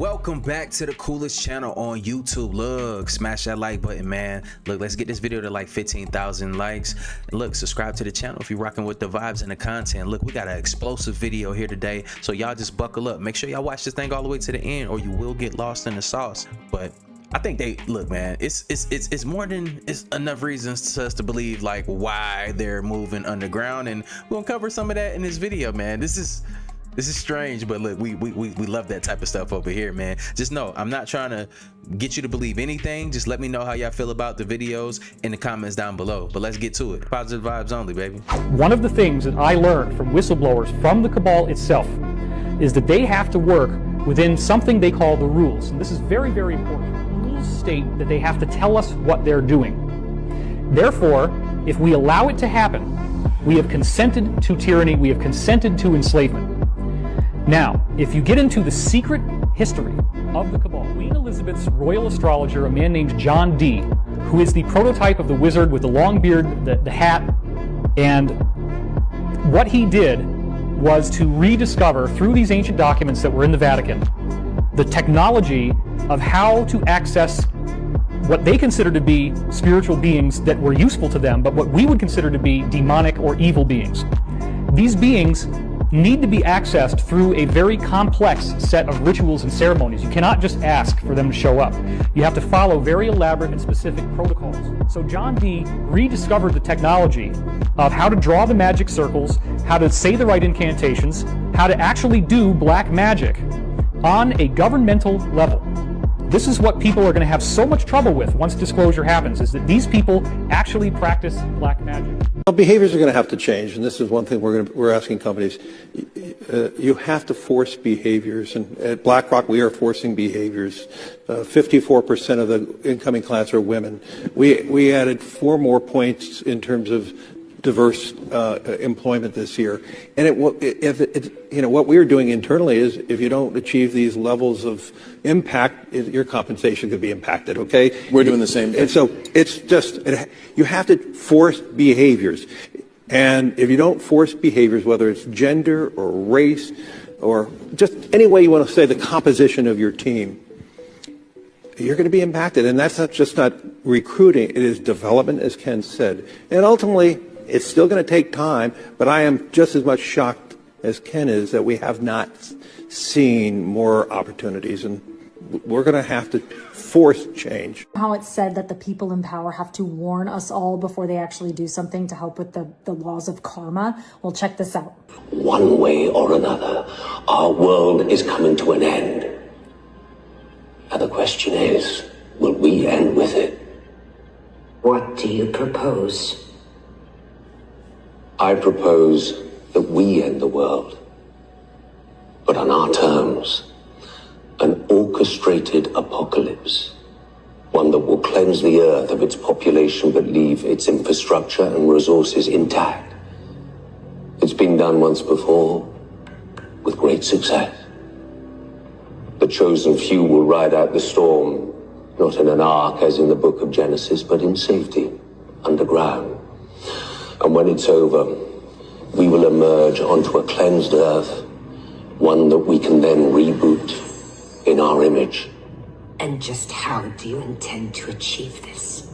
Welcome back to the coolest channel on YouTube. Look, smash that like button, man. Look, let's get this video to like 15,000 likes. And look, subscribe to the channel if you're rocking with the vibes and the content. Look, we got an explosive video here today, so y'all just buckle up. Make sure y'all watch this thing all the way to the end, or you will get lost in the sauce. But I think they look, man, it's more than it's enough reasons to us to believe like why they're moving underground, and we'll cover some of that in this video, man. This is strange, but look, we love that type of stuff over here, man. Just know I'm not trying to get you to believe anything. Just let me know how y'all feel about the videos in the comments down below. But let's get to it. Positive vibes only, baby. One of the things that I learned from whistleblowers from the cabal itself is that they have to work within something they call the rules. And this is very, very important. The rules state that they have to tell us what they're doing. Therefore, if we allow it to happen, we have consented to tyranny, we have consented to enslavement. Now, if you get into the secret history of the cabal, Queen Elizabeth's royal astrologer, a man named John Dee, who is the prototype of the wizard with the long beard, the hat, and what he did was to rediscover through these ancient documents that were in the Vatican the technology of how to access what they consider to be spiritual beings that were useful to them, but what we would consider to be demonic or evil beings. These beings need to be accessed through a very complex set of rituals and ceremonies. You cannot just ask for them to show up. You have to follow very elaborate and specific protocols. So John Dee rediscovered the technology of how to draw the magic circles, how to say the right incantations, how to actually do black magic on a governmental level. This is what people are going to have so much trouble with once disclosure happens, is that these people actually practice black magic. Well, behaviors are going to have to change, and this is one thing we're asking companies. You have to force behaviors, and at BlackRock we are forcing behaviors. 54% of the incoming class are women. We added 4 more points in terms of diverse employment this year, and what we're doing internally is if you don't achieve these levels of impact, your compensation could be impacted. Okay, we're doing the same thing. And so it's just you have to force behaviors, and if you don't force behaviors, whether it's gender or race or just any way you want to say the composition of your team, you're going to be impacted. And that's not recruiting, it is development, as Ken said, and ultimately it's still going to take time, but I am just as much shocked as Ken is that we have not seen more opportunities, and we're going to have to force change. How it's said that the people in power have to warn us all before they actually do something to help with the laws of karma. Well, check this out. One way or another, our world is coming to an end. And the question is, will we end with it? What do you propose? I propose that we end the world, but on our terms. An orchestrated apocalypse. One that will cleanse the earth of its population but leave its infrastructure and resources intact. It's been done once before, with great success. The chosen few will ride out the storm, not in an ark as in the book of Genesis, but in safety, underground. And when it's over, we will emerge onto a cleansed earth, one that we can then reboot in our image. And just how do you intend to achieve this?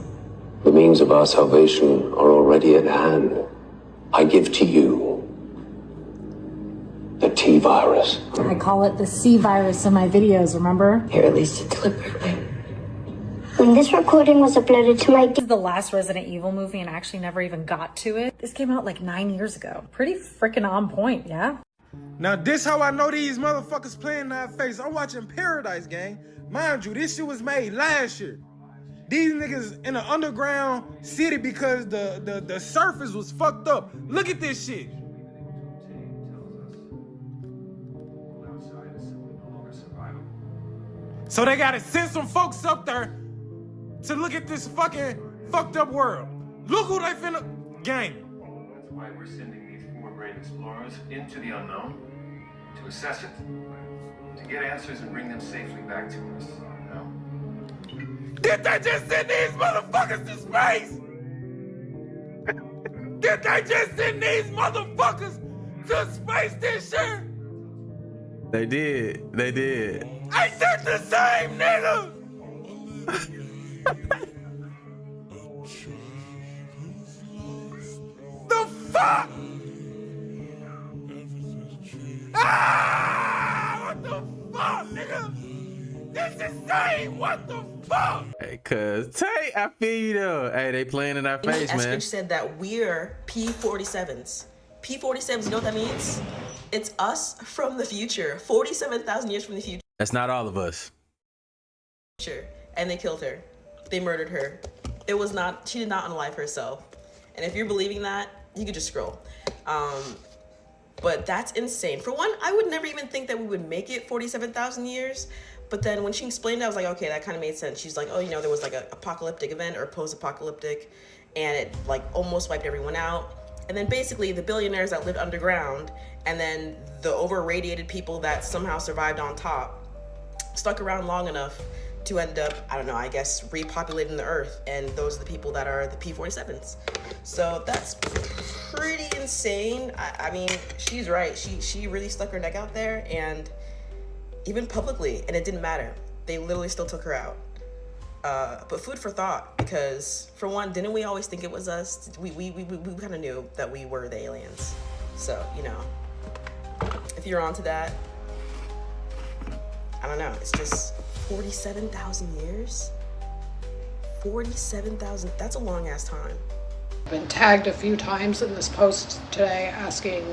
The means of our salvation are already at hand. I give to you the T-virus. I call it the C virus in my videos, remember? Here, at least it's deliberately. When this recording was uploaded to my... This is the last Resident Evil movie, and I actually never even got to it. This came out like 9 years ago. Pretty freaking on point, yeah? Now this how I know these motherfuckers playing that face. I'm watching Paradise, gang. Mind you, this shit was made last year. These niggas in an underground city because the surface was fucked up. Look at this shit. So they gotta send some folks up there to look at this fucking fucked up world. Look who they finna... Gang. That's why we're sending these 4 brain explorers into the unknown to assess it, to get answers and bring them safely back to us. You know? Did they just send these motherfuckers to space? Did they just send these motherfuckers to space this year? They did. They did. Ain't that the same nigga. The fuck? What the fuck, nigga? This is same. What the fuck? Hey, cuz Tay, I feel you though. Hey, they playing in our face, man. Eskridge said that we're P-47s. P-47s, you know what that means? It's us from the future. 47,000 years from the future. That's not all of us. And they killed her. They murdered her. It was not, she did not unalive herself. And if you're believing that, you could just scroll. But that's insane. For one, I would never even think that we would make it 47,000 years. But then when she explained it, I was like, okay, that kind of made sense. She's like, oh, you know, there was like an apocalyptic event or post-apocalyptic, and it like almost wiped everyone out. And then basically the billionaires that lived underground and then the over-radiated people that somehow survived on top stuck around long enough to end up, I don't know, I guess repopulating the earth. And those are the people that are the P-47s. So that's pretty insane. I mean, she's right. She really stuck her neck out there, and even publicly, and it didn't matter. They literally still took her out. But food for thought, because for one, didn't we always think it was us? We kind of knew that we were the aliens. So, you know, if you're onto that, I don't know. It's just 47,000 years? 47,000, that's a long ass time. I've been tagged a few times in this post today asking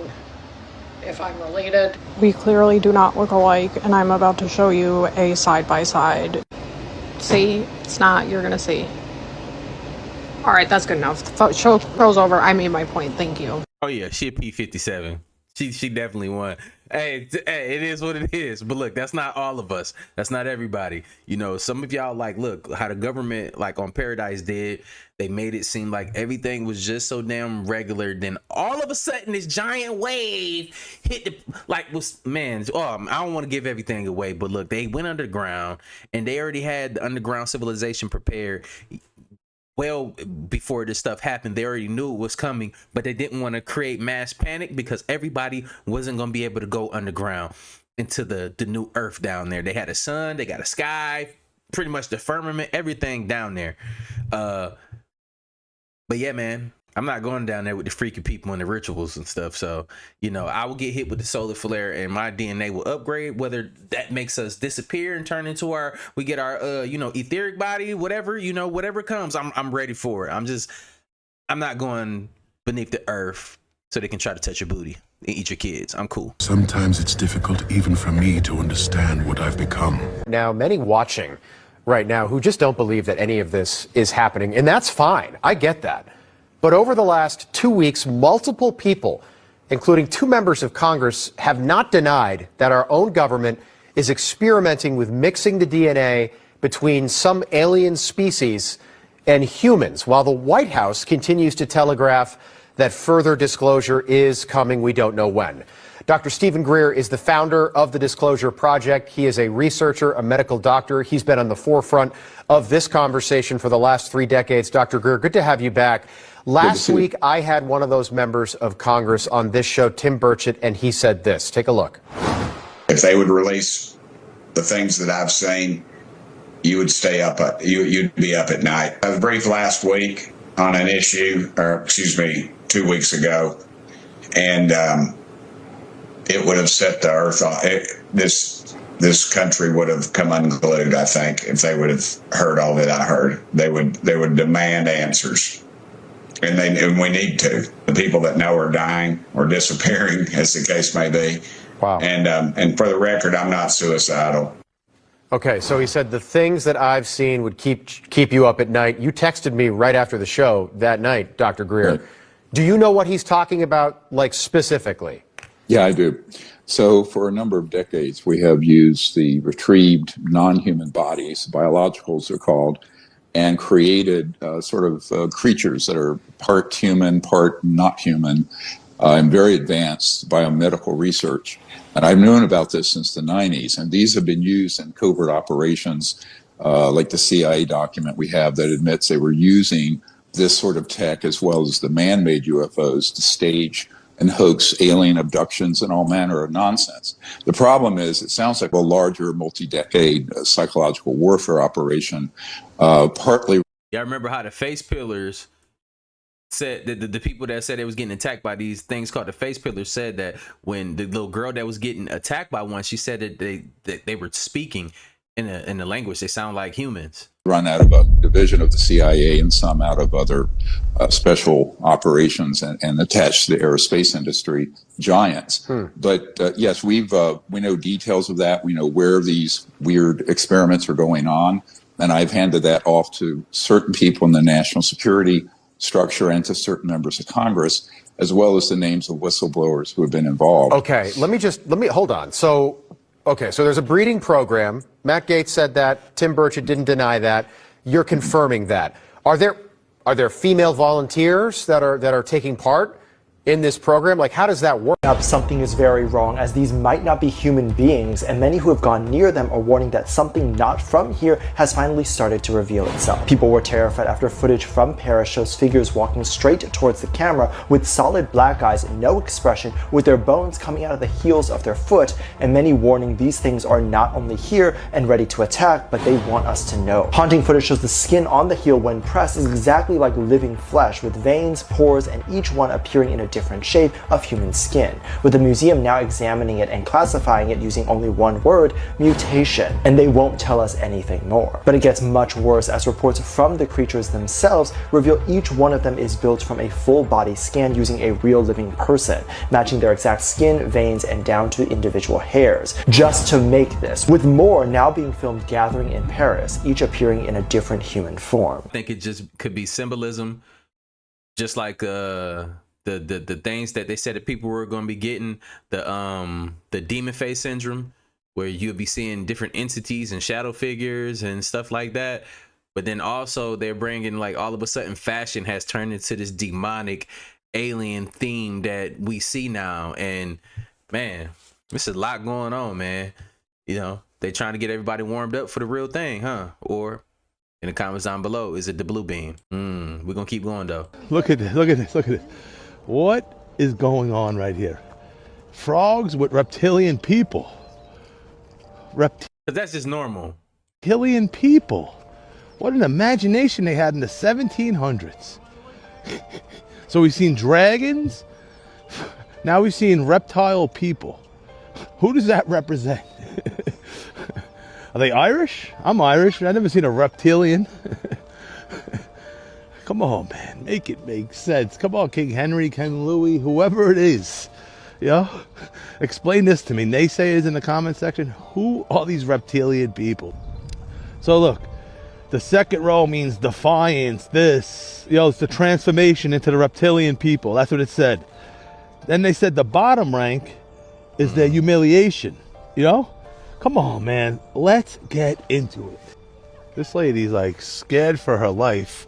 if I'm related. We clearly do not look alike, and I'm about to show you a side-by-side. See? It's not. You're gonna see. All right, that's good enough. Show's over. I made my point. Thank you. Oh yeah, she a P-57. She definitely won. Hey, it is what it is. But look, that's not all of us. That's not everybody. You know, some of y'all like, look, how the government, like on Paradise did, they made it seem like everything was just so damn regular. Then all of a sudden, this giant wave hit the, like, was, man, I don't want to give everything away, but look, they went underground and they already had the underground civilization prepared. Well, before this stuff happened, they already knew it was coming, but they didn't want to create mass panic because everybody wasn't going to be able to go underground into the new earth down there. They had a sun, they got a sky, pretty much the firmament, everything down there. But yeah, man, I'm not going down there with the freaky people and the rituals and stuff. So, you know, I will get hit with the solar flare and my DNA will upgrade, whether that makes us disappear and turn into our, we get our, you know, etheric body, whatever, you know, whatever comes, I'm ready for it. I'm not going beneath the earth so they can try to touch your booty and eat your kids. I'm cool. Sometimes it's difficult even for me to understand what I've become. Now, many watching right now who just don't believe that any of this is happening, and that's fine. I get that. But over the last 2 weeks, multiple people, including 2 members of Congress, have not denied that our own government is experimenting with mixing the DNA between some alien species and humans, while the White House continues to telegraph that further disclosure is coming. We don't know when. Dr. Stephen Greer is the founder of the Disclosure Project. He is a researcher, a medical doctor. He's been on the forefront of this conversation for the last 3 decades. Dr. Greer, good to have you back. Last week, I had one of those members of Congress on this show, Tim Burchett, and he said this. Take a look. If they would release the things that I've seen, you would stay up, you'd be up at night. I was briefed last week on an issue, or excuse me, 2 weeks ago, and it would have set the earth on. This country would have come unglued, I think, if they would have heard all that I heard. They would demand answers. And we need to. The people that know are dying or disappearing, as the case may be. Wow. And for the record, I'm not suicidal. Okay, so he said the things that I've seen would keep you up at night. You texted me right after the show that night, Dr. Greer. Right. Do you know what he's talking about, like, specifically? Yeah, I do. So for a number of decades, we have used the retrieved non-human bodies, biologicals they're called, and created creatures that are part human, part not human, and very advanced biomedical research. And I've known about this since the 90s, and these have been used in covert operations, like the CIA document we have that admits they were using this sort of tech as well as the man-made UFOs to stage and hoax alien abductions and all manner of nonsense. The problem is it sounds like a larger multi-decade psychological warfare operation, partly. Y'all remember how the face pillars said that the people that said they was getting attacked by these things called the face pillars said that when the little girl that was getting attacked by one, she said that they were speaking in a language they sound like humans. Run out of a division of the CIA and some out of other special operations and attached to the aerospace industry giants. But yes, we know details of that. We know where these weird experiments are going on. And I've handed that off to certain people in the national security structure and to certain members of Congress, as well as the names of whistleblowers who have been involved. Okay, let me hold on. So there's a breeding program. Matt Gaetz said that. Tim Burchett didn't deny that. You're confirming that. Are there female volunteers that are taking part in this program? Like, how does that work? Something is very wrong, as these might not be human beings, and many who have gone near them are warning that something not from here has finally started to reveal itself. People were terrified after footage from Paris shows figures walking straight towards the camera with solid black eyes, no expression, with their bones coming out of the heels of their foot, and many warning these things are not only here and ready to attack, but they want us to know. Haunting footage shows the skin on the heel when pressed is exactly like living flesh, with veins, pores, and each one appearing in a different shape of human skin, with the museum now examining it and classifying it using only one word, mutation, and they won't tell us anything more. But it gets much worse, as reports from the creatures themselves reveal each one of them is built from a full body scan using a real living person, matching their exact skin, veins, and down to individual hairs, just to make this, with more now being filmed gathering in Paris, each appearing in a different human form. I think it just could be symbolism, just like the things that they said that people were going to be getting, the demon face syndrome, where you'll be seeing different entities and shadow figures and stuff like that. But then also they're bringing, like, all of a sudden fashion has turned into this demonic alien theme that we see now. And man, there's a lot going on, man. You know, they trying to get everybody warmed up for the real thing, huh? Or in the comments down below, is it the blue beam? We're gonna keep going though. Look at this, look at this, look at this. What is going on right here? Frogs with reptilian people. That's just normal. Reptilian people. What an imagination they had in the 1700s. So we've seen dragons. Now we've seen reptile people. Who does that represent? Are they Irish? I'm Irish. I've never seen a reptilian. Come on, man. Make it make sense. Come on, King Henry, King Louis, whoever it is. You know? Explain this to me. Naysayers in the comment section. Who are these reptilian people? So look, the second row means defiance. This, it's the transformation into the reptilian people. That's what it said. Then they said the bottom rank is their humiliation. Come on, man. Let's get into it. This lady's like scared for her life.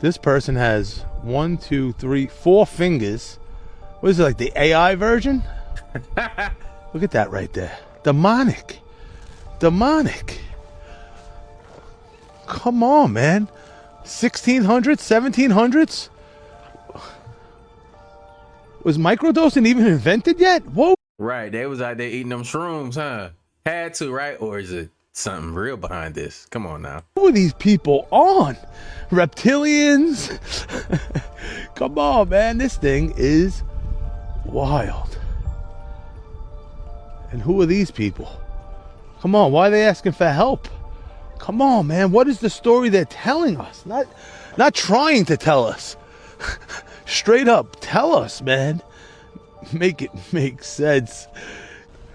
This person has 1, 2, 3, 4 fingers. What is it, like the AI version? Look at that right there. Demonic. Demonic. Come on, man. 1600s, 1700s? Was microdosing even invented yet? Whoa. Right, they was out there eating them shrooms, huh? Had to, right? Or is it something real behind this? Come on now. Who are these people on? Reptilians? Come on, man. This thing is wild. And who are these people? Come on, why are they asking for help? Come on, man. What is the story they're telling us? Not trying to tell us. Straight up, tell us, man. Make it make sense.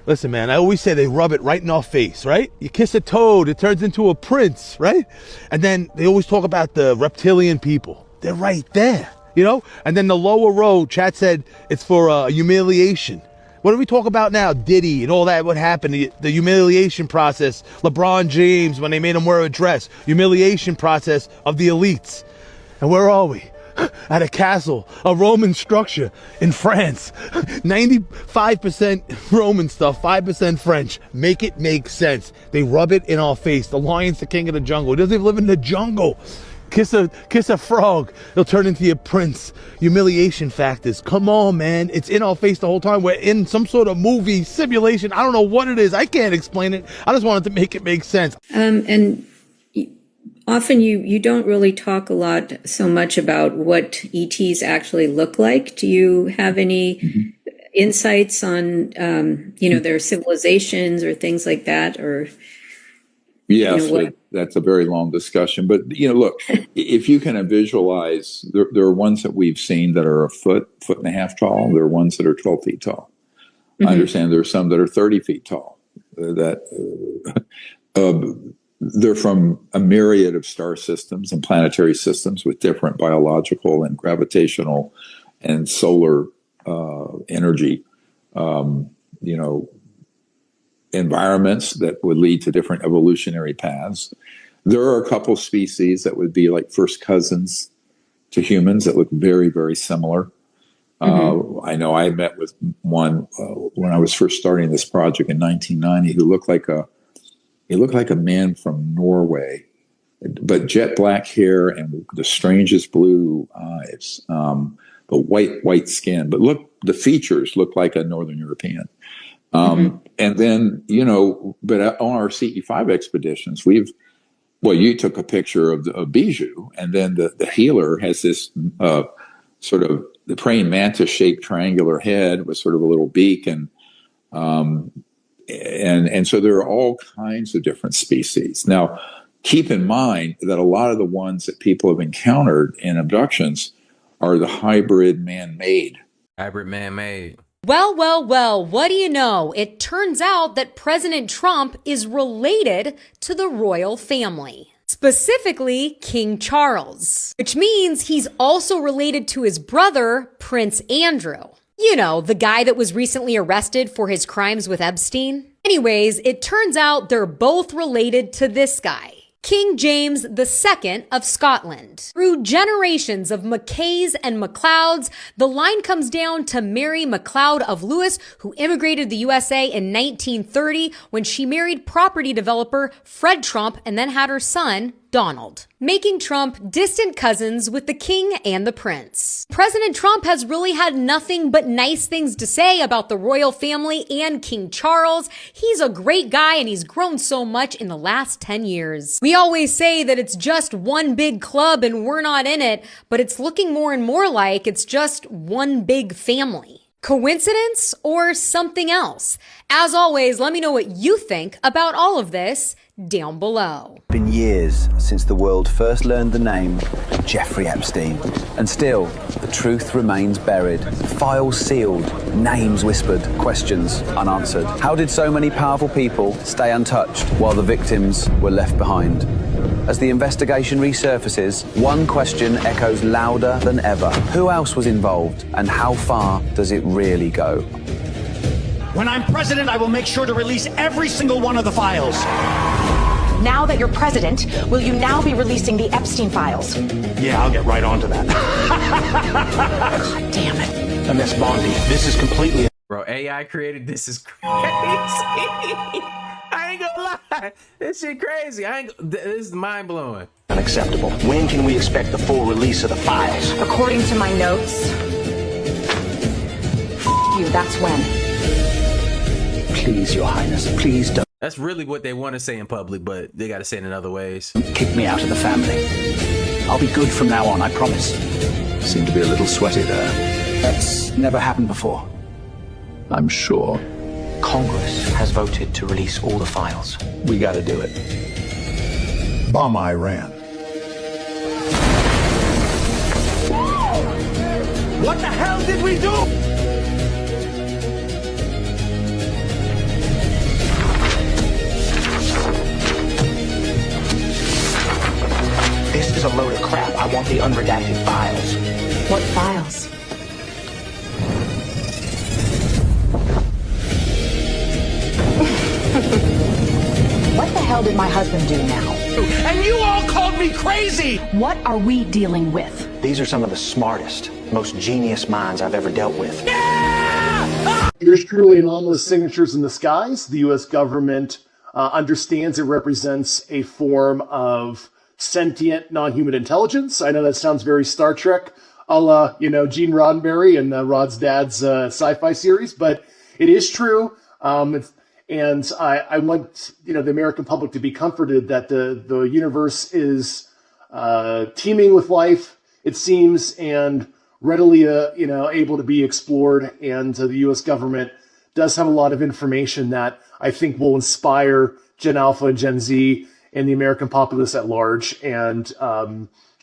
Listen, man, I always say they rub it right in our face, right? You kiss a toad, it turns into a prince, right? And then they always talk about the reptilian people. They're right there, And then the lower row, chat said it's for humiliation. What do we talk about now? Diddy and all that, what happened, the humiliation process. LeBron James, when they made him wear a dress. Humiliation process of the elites. And where are we? At a castle, a Roman structure in France. 95% Roman stuff, 5% French. Make it make sense. They rub it in our face. The lion's the king of the jungle. He doesn't even live in the jungle. Kiss a frog. It'll turn into your prince. Humiliation factors. Come on, man. It's in our face the whole time. We're in some sort of movie simulation. I don't know what it is. I can't explain it. I just wanted to make it make sense. And often you don't really talk a lot so much about what ETs actually look like. Do you have any insights on, their civilizations or things like that? Or yes, that's a very long discussion. But look, if you can visualize, there are ones that we've seen that are a foot and a half tall. There are ones that are 12 feet tall. I understand there are some that are 30 feet tall. They're from a myriad of star systems and planetary systems with different biological and gravitational and solar energy, environments that would lead to different evolutionary paths. There are a couple species that would be like first cousins to humans that look very, very similar. I know I met with one when I was first starting this project in 1990 who looked like a man from Norway, but jet black hair and the strangest blue eyes, the white skin. But look, the features look like a Northern European. And then, but on our CE5 expeditions, you took a picture of Bijou, and then the healer has this sort of the praying mantis shaped triangular head with sort of a little beak, and so there are all kinds of different species. Now, keep in mind that a lot of the ones that people have encountered in abductions are the hybrid man-made. Well, what do you know? It turns out that President Trump is related to the royal family. Specifically, King Charles, which means he's also related to his brother, Prince Andrew. The guy that was recently arrested for his crimes with Epstein. Anyways, it turns out they're both related to this guy, King James II of Scotland. Through generations of Mackays and MacLeods, the line comes down to Mary MacLeod of Lewis, who immigrated to the USA in 1930 when she married property developer Fred Trump and then had her son, Donald, making Trump distant cousins with the king and the prince. President Trump has really had nothing but nice things to say about the royal family and King Charles. He's a great guy and he's grown so much in the last 10 years. We always say that it's just one big club and we're not in it, but it's looking more and more like it's just one big family. Coincidence or something else? As always, let me know what you think about all of this down below. It's been years since the world first learned the name Jeffrey Epstein. And still, the truth remains buried. Files sealed, names whispered, questions unanswered. How did so many powerful people stay untouched while the victims were left behind? As the investigation resurfaces, one question echoes louder than ever. Who else was involved, and how far does it really go? When I'm president, I will make sure to release every single one of the files. Now that you're president, will you now be releasing the Epstein files? Yeah, I'll get right on to that. God damn it. And Miss Bondi, this is completely... Bro, AI created this is crazy. I ain't gonna lie. This shit crazy. This is mind blowing. Unacceptable. When can we expect the full release of the files? According to my notes, that's when. Please, Your Highness, please don't. That's really what they want to say in public, but they got to say it in other ways. Kick me out of the family. I'll be good from now on, I promise. Seem to be a little sweaty there. That's never happened before. I'm sure. Congress has voted to release all the files. We gotta do it. Bomb Iran. What the hell did we do? This is a load of crap. I want the unredacted files. What files? What the hell did my husband do now? And you all called me crazy! What are we dealing with? These are some of the smartest, most genius minds I've ever dealt with. There's truly anomalous signatures in the skies. The U.S. government understands it represents a form of sentient non-human intelligence. I know that sounds very Star Trek, a la, Gene Roddenberry and Rod's dad's sci-fi series, but it is true. And I want, the American public to be comforted that the universe is teeming with life, it seems, and readily, able to be explored. And the U.S. government does have a lot of information that I think will inspire Gen Alpha and Gen Z and the American populace at large. And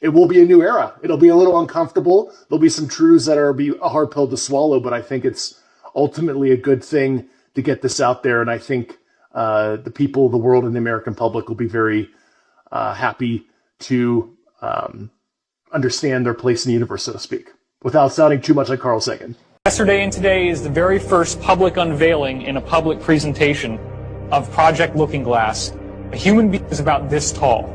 it will be a new era. It'll be a little uncomfortable. There'll be some truths that be a hard pill to swallow, but I think it's ultimately a good thing to get this out there. And I think the people of the world and the American public will be very happy to understand their place in the universe, so to speak, without sounding too much like Carl Sagan. Yesterday and today is the very first public unveiling in a public presentation of Project Looking Glass. A human being is about this tall.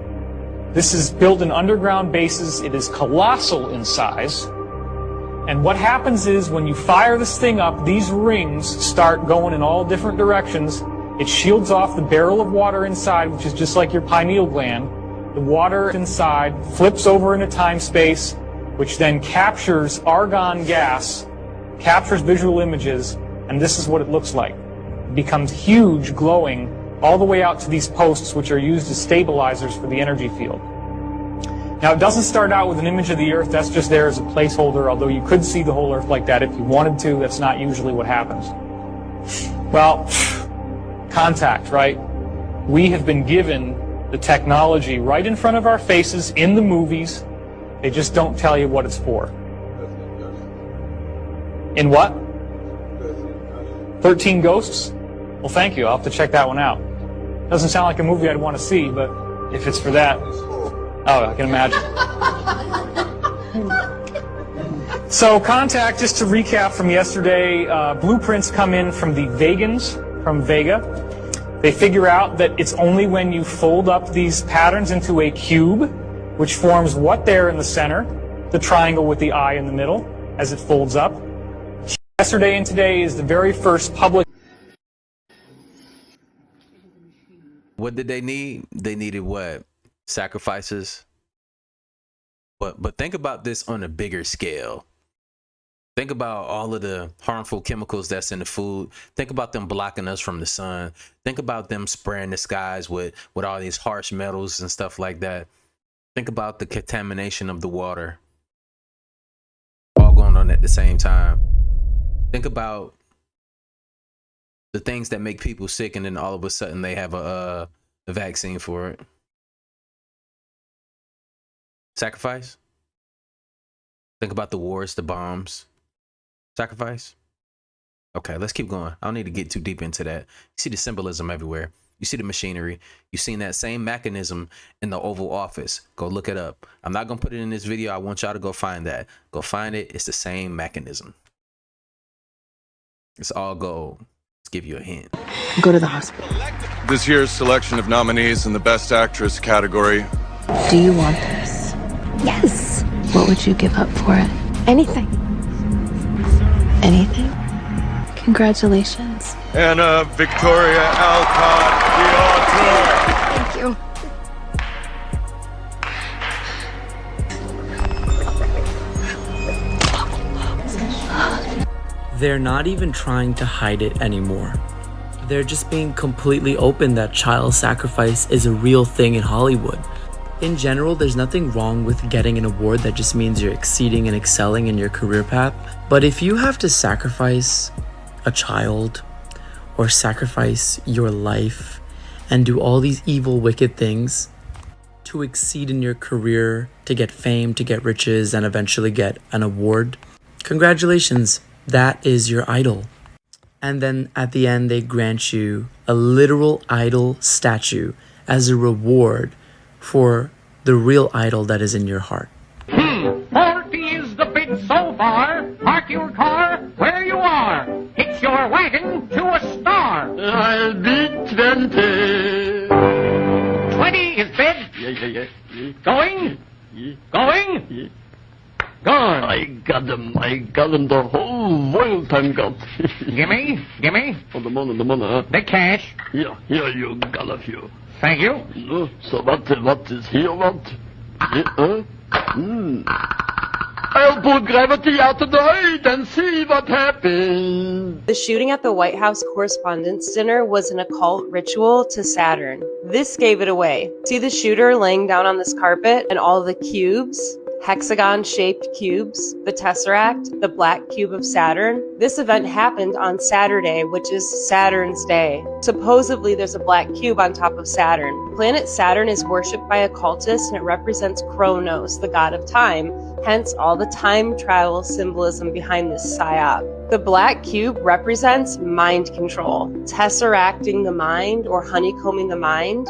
This is built in underground bases. It is colossal in size. And what happens is when you fire this thing up, these rings start going in all different directions. It shields off the barrel of water inside, which is just like your pineal gland. The water inside flips over into time-space, which then captures argon gas, captures visual images, and this is what it looks like. It becomes huge, glowing, all the way out to these posts, which are used as stabilizers for the energy field. Now, it doesn't start out with an image of the Earth. That's just there as a placeholder, although you could see the whole Earth like that if you wanted to. That's not usually what happens. Well, contact, right? We have been given the technology right in front of our faces in the movies. They just don't tell you what it's for. In what? 13 Ghosts? Well, thank you. I'll have to check that one out. Doesn't sound like a movie I'd want to see, but if it's for that... Oh, I can imagine. So, Contact, just to recap from yesterday, blueprints come in from the Vegans, from Vega. They figure out that it's only when you fold up these patterns into a cube, which forms what there in the center, the triangle with the eye in the middle, as it folds up. Yesterday and today is the very first public... What did they need? They needed what? Sacrifices. But think about this on a bigger scale. Think about all of the harmful chemicals that's in the food. Think about them blocking us from the sun. Think about them spraying the skies with all these harsh metals and stuff like that. Think about the contamination of the water. All going on at the same time. Think about the things that make people sick, and then all of a sudden they have a vaccine for it. Sacrifice? Think about the wars, the bombs. Sacrifice? Okay, let's keep going. I don't need to get too deep into that. You see the symbolism everywhere. You see the machinery. You've seen that same mechanism in the Oval Office. Go look it up. I'm not going to put it in this video. I want y'all to go find that. Go find it. It's the same mechanism. It's all gold. Let's give you a hint. Go to the hospital. This year's selection of nominees in the Best Actress category. Do you want this? Yes. What would you give up for it? Anything. Anything? Congratulations. Anna Victoria Alcott Thank you. They're not even trying to hide it anymore. They're just being completely open that child sacrifice is a real thing in Hollywood. In general, there's nothing wrong with getting an award that just means you're exceeding and excelling in your career path. But if you have to sacrifice a child or sacrifice your life and do all these evil, wicked things to exceed in your career, to get fame, to get riches, and eventually get an award, congratulations, that is your idol. And then at the end, they grant you a literal idol statue as a reward for the real idol that is in your heart. 40 is the bid so far. Park your car where you are. Hitch your wagon to a star. I'll bid 20. 20 is bid. Yeah. Going? Going? Gone. I got them the whole world time got. Gimme. Oh, the money, huh? The cash. Yeah, you got a few. Thank you. Så what is here, what? I'll put gravity out tonight and see what happens. The shooting at the White House Correspondents' Dinner was an occult ritual to Saturn. This gave it away. See the shooter laying down on this carpet and all the cubes? Hexagon-shaped cubes, the Tesseract, the black cube of Saturn. This event happened on Saturday, which is Saturn's day. Supposedly, there's a black cube on top of Saturn. Planet Saturn is worshipped by occultists, and it represents Kronos, the god of time, hence all the time travel symbolism behind this psyop. The black cube represents mind control, tesseracting the mind or honeycombing the mind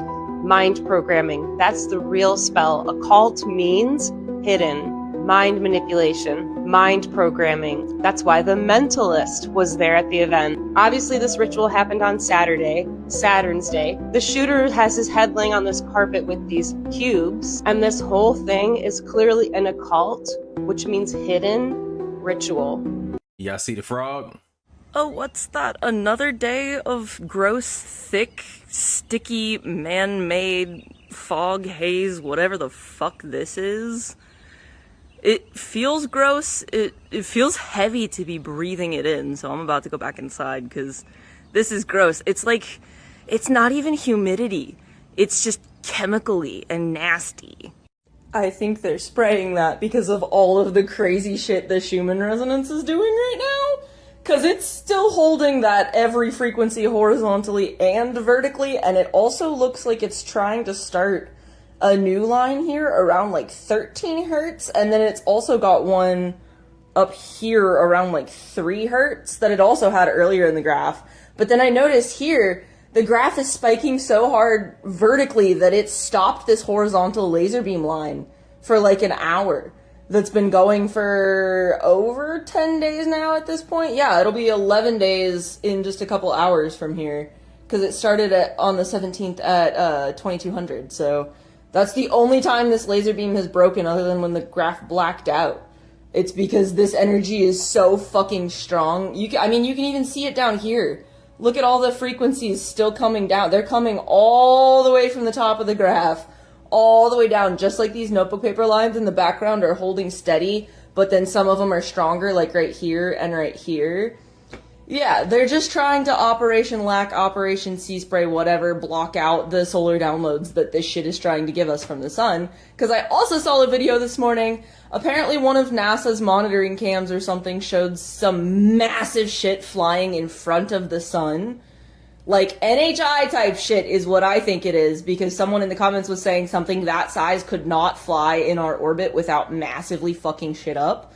programming. That's the real spell. Occult means hidden, mind manipulation, mind programming. That's why the mentalist was there at the event. Obviously, this ritual happened on Saturday, Saturn's day. The shooter has his head laying on this carpet with these cubes, and this whole thing is clearly an occult, which means hidden ritual. Y'all see the frog? Oh, what's that? Another day of gross, thick, sticky, man-made fog, haze, whatever the fuck this is? It feels gross. It feels heavy to be breathing it in, so I'm about to go back inside because this is gross. It's like, it's not even humidity. It's just chemically and nasty. I think they're spraying that because of all of the crazy shit the Schumann resonance is doing right now. Because it's still holding that every frequency horizontally and vertically, and it also looks like it's trying to start a new line here around like 13 hertz, and then it's also got one up here around like 3 hertz that it also had earlier in the graph. But then I noticed here, the graph is spiking so hard vertically that it stopped this horizontal laser beam line for like an hour. That's been going for over 10 days now at this point. Yeah, it'll be 11 days in just a couple hours from here, because it started on the 17th at 2200, so that's the only time this laser beam has broken other than when the graph blacked out. It's because this energy is so fucking strong. You can even see it down here. Look at all the frequencies still coming down. They're coming all the way from the top of the graph, all the way down, just like these notebook paper lines in the background are holding steady, but then some of them are stronger, like right here and right here. Yeah, they're just trying to Operation LAC, Operation Sea Spray, whatever, block out the solar downloads that this shit is trying to give us from the sun. Because I also saw a video this morning, apparently one of NASA's monitoring cams or something showed some massive shit flying in front of the sun. Like, NHI type shit is what I think it is, because someone in the comments was saying something that size could not fly in our orbit without massively fucking shit up.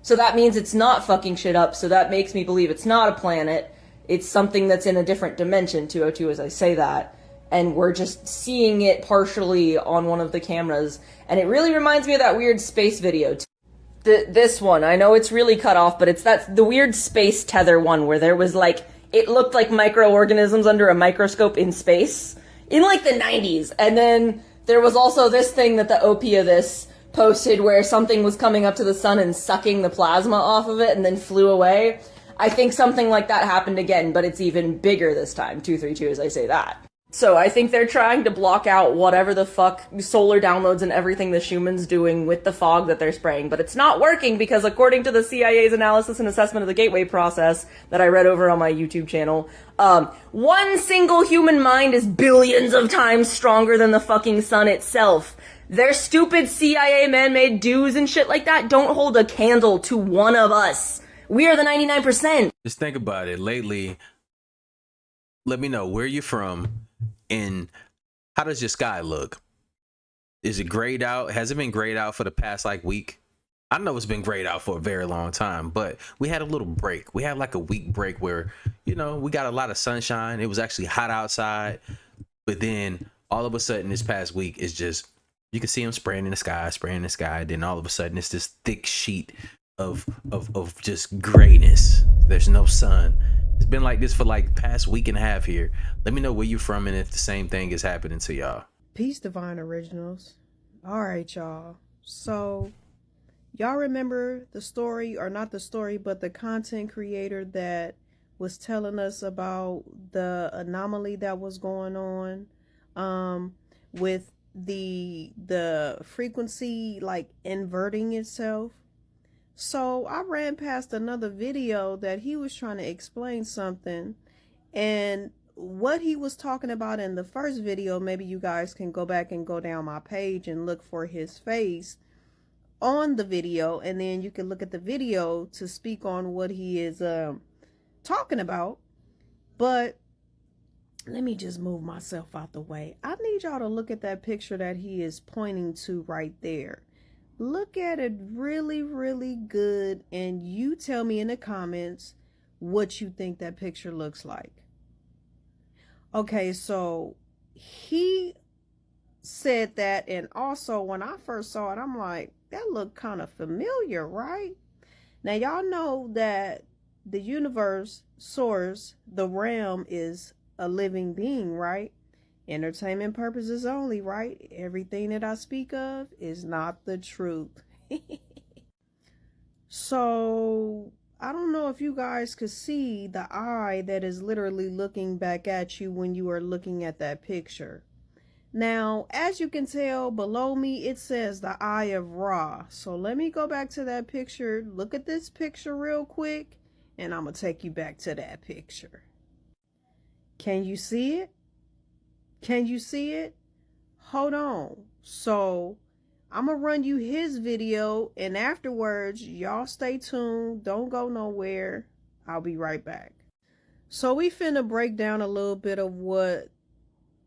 So that means it's not fucking shit up, so that makes me believe it's not a planet. It's something that's in a different dimension, 202, as I say that. And we're just seeing it partially on one of the cameras. And it really reminds me of that weird space video. This one, I know it's really cut off, but it's the weird space tether one where there was like, it looked like microorganisms under a microscope in space in like the 90s. And then there was also this thing that the OP of this posted where something was coming up to the sun and sucking the plasma off of it and then flew away. I think something like that happened again, but it's even bigger this time, 232 as I say that. So I think they're trying to block out whatever the fuck solar downloads and everything the Schumann's doing with the fog that they're spraying, but it's not working because according to the CIA's analysis and assessment of the gateway process that I read over on my YouTube channel, one single human mind is billions of times stronger than the fucking sun itself. Their stupid CIA man-made dues and shit like that don't hold a candle to one of us. We are the 99%. Just think about it. Lately, let me know where you're from and how does your sky look? Is it grayed out? Has it been grayed out for the past like week? I know it's been grayed out for a very long time, but we had a little break. We had like a week break where, you know, we got a lot of sunshine. It was actually hot outside, but then all of a sudden this past week is just, you can see them spraying in the sky. Then all of a sudden it's this thick sheet of just grayness. There's no sun. It's been like this for like past week and a half here. Let me know where you're from and if the same thing is happening to y'all. Peace, Divine Originals. All right, y'all. So y'all remember the story, or not the story, but the content creator that was telling us about the anomaly that was going on with the frequency like inverting itself. So I ran past another video that he was trying to explain something, and what he was talking about in the first video, maybe you guys can go back and go down my page and look for his face on the video, and then you can look at the video to speak on what he is talking about. But let me just move myself out the way. I need y'all to look at that picture that he is pointing to right there. Look at it really, really good, and you tell me in the comments what you think that picture looks like. Okay, so he said that, and also when I first saw it, I'm like, that looked kind of familiar, right? Now, y'all know that the universe, source, the realm is a living being, right? Entertainment purposes only, right? Everything that I speak of is not the truth. So I don't know if you guys could see the eye that is literally looking back at you when you are looking at that picture. Now, as you can tell below me, it says the eye of Ra. So let me go back to that picture. Look at this picture real quick, and I'm going to take you back to that picture. Can you see it? Can you see it? Hold on. So I'm going to run you his video, and afterwards, y'all stay tuned. Don't go nowhere. I'll be right back. So we finna break down a little bit of what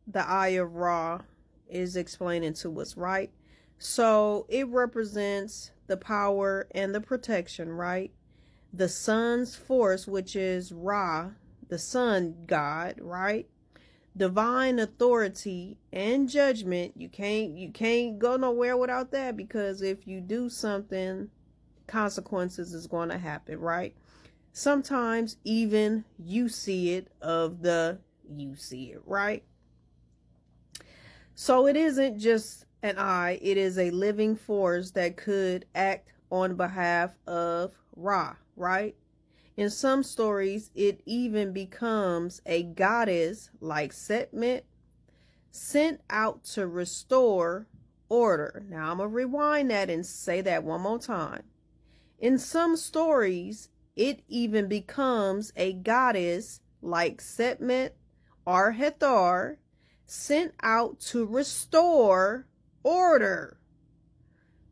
the Eye of Ra is explaining to us, right? So it represents the power and the protection, right? The sun's force, which is Ra, the sun god, right? Divine authority and judgment. You can't go nowhere without that, because if you do something, consequences is going to happen, right? Sometimes even you see it, right? So it isn't just an eye, it is a living force that could act on behalf of Ra, right? In some stories, it even becomes a goddess like Sekhmet, sent out to restore order. Now I'm going to rewind that and say that one more time. In some stories, it even becomes a goddess like Sekhmet or Hathor, sent out to restore order,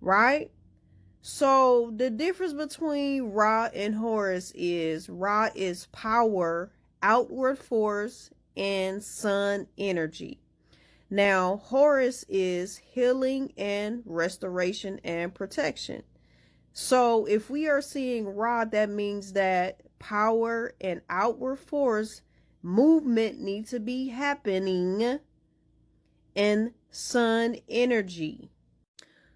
right? So the difference between Ra and Horus is Ra is power, outward force, and sun energy. Now Horus is healing and restoration and protection. So if we are seeing Ra, that means that power and outward force movement need to be happening in sun energy.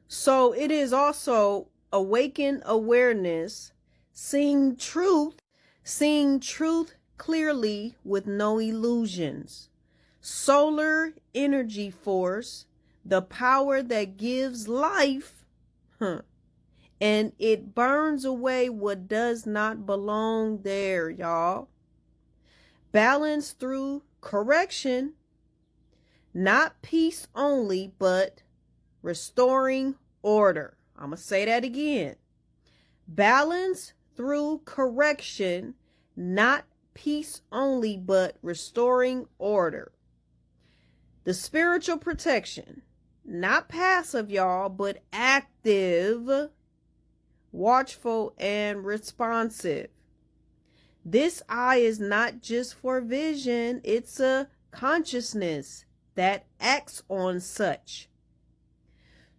So it is also awakened awareness, seeing truth clearly with no illusions. Solar energy force, the power that gives life, and it burns away what does not belong there, y'all. Balance through correction, not peace only, but restoring order. I'm going to say that again. Balance through correction, not peace only, but restoring order. The spiritual protection, not passive, y'all, but active, watchful, and responsive. This eye is not just for vision, it's a consciousness that acts on such.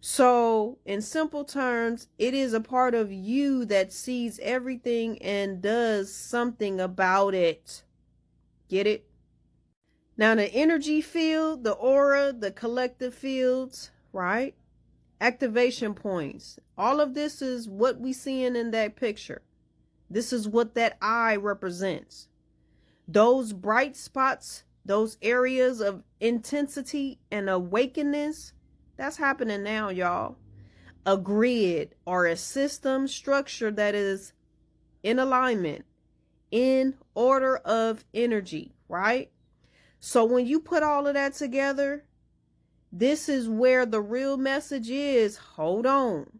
So, in simple terms, it is a part of you that sees everything and does something about it. Get it? Now, the energy field, the aura, the collective fields, right? Activation points. All of this is what we seeing in that picture. This is what that eye represents. Those bright spots, those areas of intensity and awakeness, that's happening now, y'all. A grid or a system structure that is in alignment, in order of energy, right? So when you put all of that together, This is where the real message is. Hold on.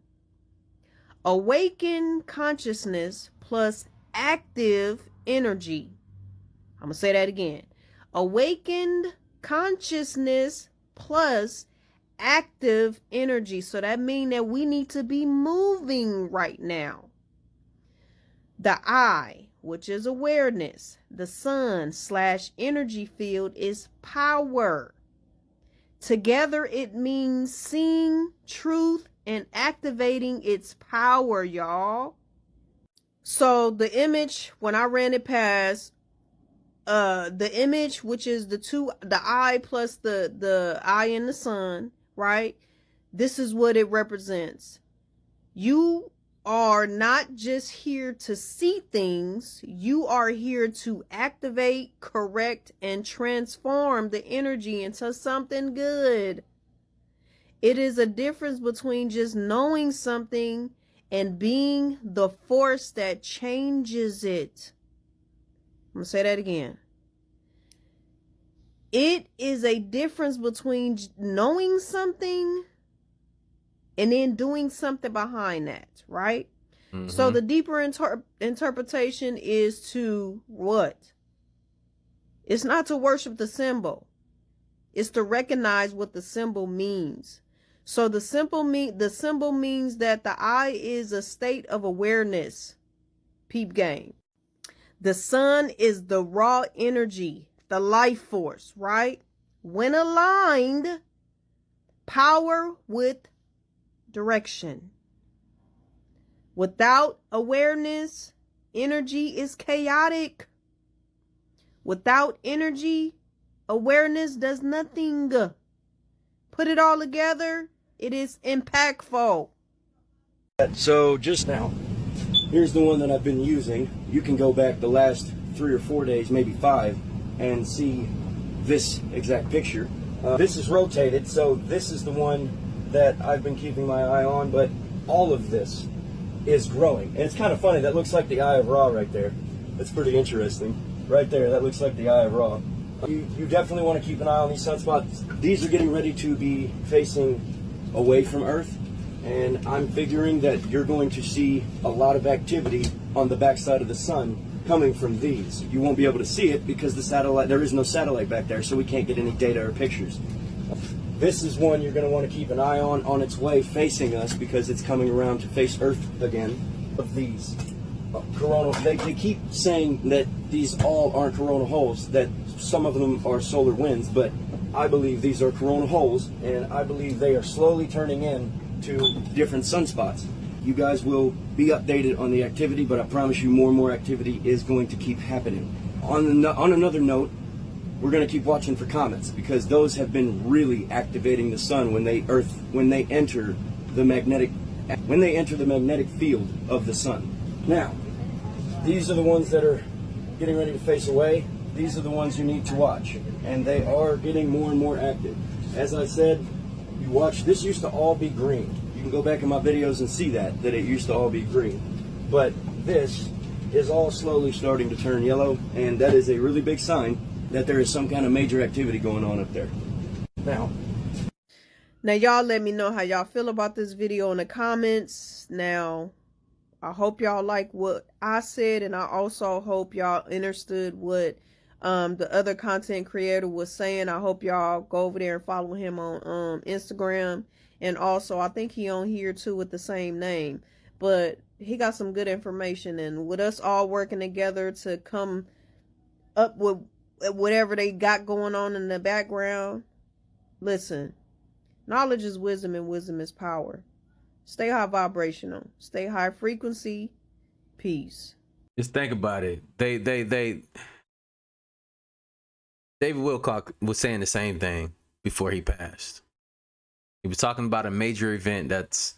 Awakened consciousness plus active energy. I'm going to say that again. Awakened consciousness plus active energy. So that means that we need to be moving right now. The I, which is awareness, the sun / energy field is power. Together it means seeing truth and activating its power, y'all. So the image, when I ran it past, the image, which is the I plus the I in the sun, right? This is what it represents. You are not just here to see things. You are here to activate, correct, and transform the energy into something good. It is a difference between just knowing something and being the force that changes it. I'm going to say that again. It is a difference between knowing something and then doing something behind that, right? Mm-hmm. So the deeper interpretation is to what? It's not to worship the symbol. It's to recognize what the symbol means. So the symbol means that the I is a state of awareness. Peep game. The sun is the raw energy, the life force, right? When aligned, power with direction. Without awareness, energy is chaotic. Without energy, awareness does nothing. Put it all together, it is impactful. So just now, here's the one that I've been using. You can go back the last 3 or 4 days, maybe 5, and see this exact picture. This is rotated, so this is the one that I've been keeping my eye on, but all of this is growing. And it's kind of funny, that looks like the Eye of Ra right there. That's pretty interesting. Right there, that looks like the Eye of Ra. You definitely want to keep an eye on these sunspots. These are getting ready to be facing away from Earth, and I'm figuring that you're going to see a lot of activity on the backside of the sun coming from these. You won't be able to see it because there is no satellite back there, so we can't get any data or pictures. This is one you're going to want to keep an eye on its way facing us because it's coming around to face Earth again. Of these coronal, they keep saying that these all aren't coronal holes, that some of them are solar winds, but I believe these are coronal holes, and I believe they are slowly turning in to different sunspots. You guys will be updated on the activity, but I promise you more and more activity is going to keep happening. On another note, we're going to keep watching for comets because those have been really activating the sun when they enter the magnetic field of the sun. Now, these are the ones that are getting ready to face away. These are the ones you need to watch, and they are getting more and more active. As I said, you watch, this used to all be green. You can go back in my videos and see that it used to all be green. But this is all slowly starting to turn yellow, and that is a really big sign that there is some kind of major activity going on up there. Now y'all let me know how y'all feel about this video in the comments. Now, I hope y'all like what I said, and I also hope y'all understood what the other content creator was saying. I hope y'all go over there and follow him on Instagram, and also I think he on here too with the same name, but he got some good information, and with us all working together to come up with whatever they got going on in the background. Listen, knowledge is wisdom, and wisdom is power. Stay high vibrational, stay high frequency. Peace. Just think about it. David Wilcock was saying the same thing before he passed. He was talking about a major event that's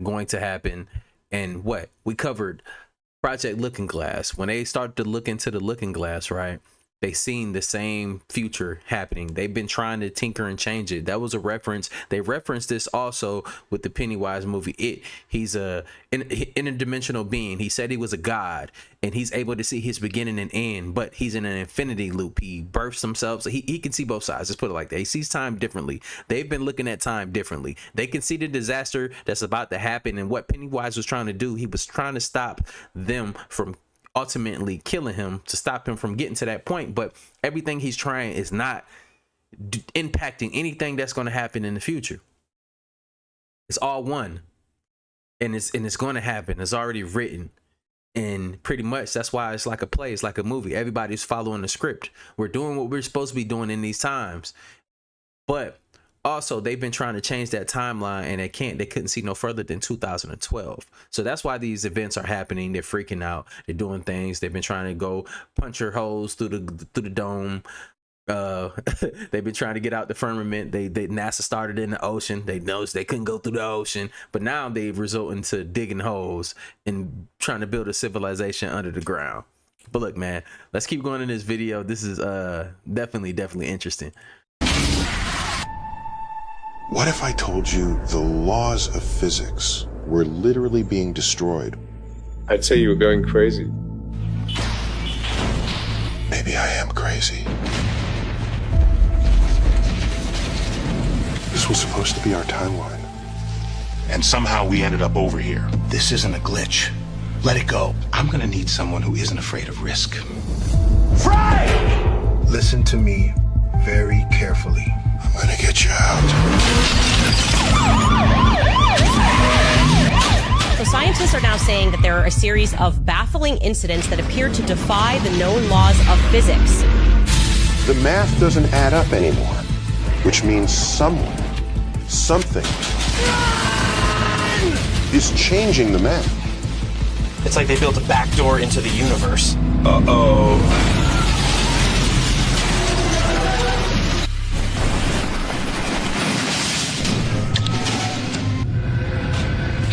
going to happen, and what we covered, Project Looking Glass. When they started to look into the Looking Glass, right? They seen the same future happening. They've been trying to tinker and change it. That was a reference. They referenced this also with the Pennywise movie. He's a interdimensional being. He said he was a god, and he's able to see his beginning and end, but he's in an infinity loop. He births himself, so he can see both sides. Let's put it like that. He sees time differently. They've been looking at time differently. They can see the disaster that's about to happen, and what Pennywise was trying to do, he was trying to stop them from ultimately killing him, to stop him from getting to that point. But everything he's trying is not impacting anything that's going to happen in the future. It's all one, and it's going to happen. It's already written, and pretty much that's why it's like a play. It's like a movie. Everybody's following the script. We're doing what we're supposed to be doing in these times, but also they've been trying to change that timeline, and they couldn't see no further than 2012. So that's why these events are happening. They're freaking out. They're doing things. They've been trying to go puncher holes through the dome. They've been trying to get out the firmament. They NASA started in the ocean. They noticed they couldn't go through the ocean, but now they've resulted to digging holes and trying to build a civilization under the ground. But look, man, let's keep going in this video. This is definitely interesting. What if I told you the laws of physics were literally being destroyed? I'd say you were going crazy. Maybe I am crazy. This was supposed to be our timeline. And somehow we ended up over here. This isn't a glitch. Let it go. I'm gonna need someone who isn't afraid of risk. Fry! Listen to me very carefully. I'm gonna get you out. So scientists are now saying that there are a series of baffling incidents that appear to defy the known laws of physics. The math doesn't add up anymore, which means someone, something, is changing the math. It's like they built a back door into the universe. Uh-oh.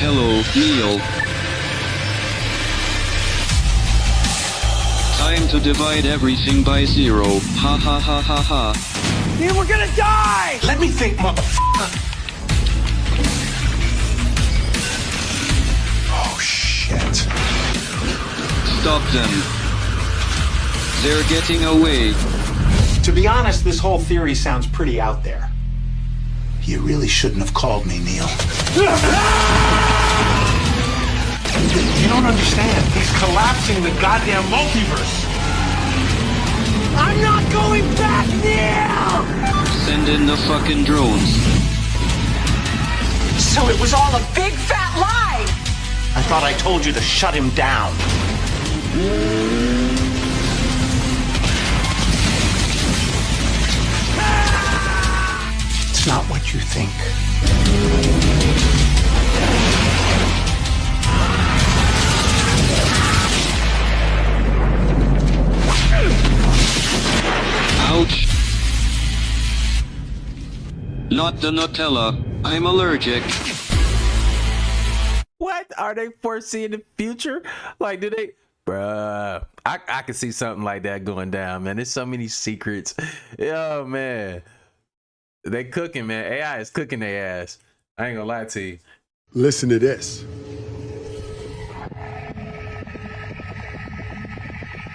Hello, Neil. Time to divide everything by 0. Ha ha ha ha ha. Neil, we're gonna die! Let me think, motherfucker. Oh, shit. Stop them. They're getting away. To be honest, this whole theory sounds pretty out there. You really shouldn't have called me, Neil. You don't understand. He's collapsing the goddamn multiverse. I'm not going back, Neil! Send in the fucking drones. So it was all a big fat lie! I thought I told you to shut him down. It's not what you think. Ouch. Not the Nutella. I'm allergic. What? Are they foreseeing the future? Like, do they? Bruh, I can see something like that going down, man. There's so many secrets. Yo, man. They cooking, man. AI is cooking their ass. I ain't gonna lie to you. Listen to this.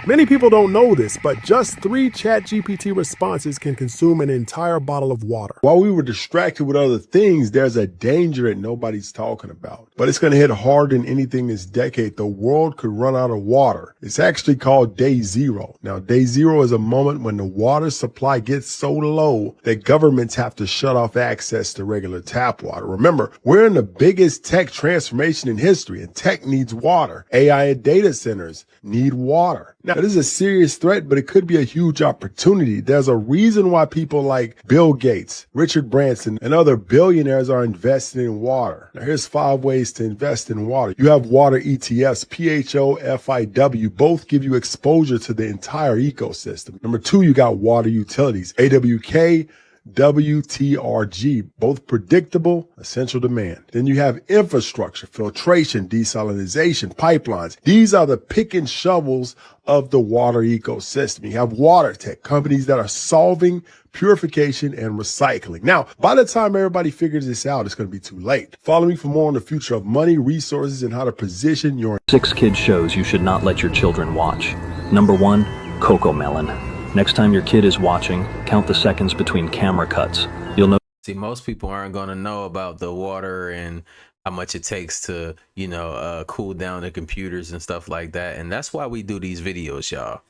Many people don't know this, but just 3 ChatGPT responses can consume an entire bottle of water. While we were distracted with other things, there's a danger that nobody's talking about. But it's going to hit harder than anything this decade. The world could run out of water. It's actually called Day Zero. Now, Day Zero is a moment when the water supply gets so low that governments have to shut off access to regular tap water. Remember, we're in the biggest tech transformation in history, and tech needs water. AI and data centers need water. Now, this is a serious threat, but it could be a huge opportunity. There's a reason why people like Bill Gates, Richard Branson, and other billionaires are investing in water. Now, here's 5 ways to invest in water. You have water ETFs, PHOFIW, both give you exposure to the entire ecosystem. Number 2, you got water utilities, AWK, WTRG, both predictable, essential demand. Then you have infrastructure, filtration, desalinization, pipelines. These are the pick and shovels of the water ecosystem. You have water tech, companies that are solving purification and recycling. Now, by the time everybody figures this out, it's going to be too late. Follow me for more on the future of money, resources, and how to position your 6 kid shows you should not let your children watch. Number 1, Cocomelon. Next time your kid is watching, count the seconds between camera cuts. You'll know. See, most people aren't going to know about the water and how much it takes to, you know, cool down the computers and stuff like that. And that's why we do these videos, y'all.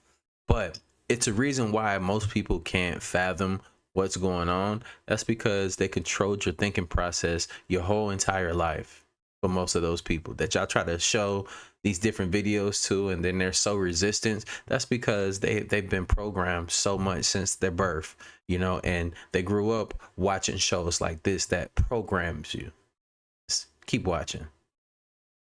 But it's a reason why most people can't fathom what's going on. That's because they controlled your thinking process your whole entire life. For most of those people that y'all try to show these different videos to, and then they're so resistant, that's because they've been programmed so much since their birth, you know, and they grew up watching shows like this that programs you. Just keep watching.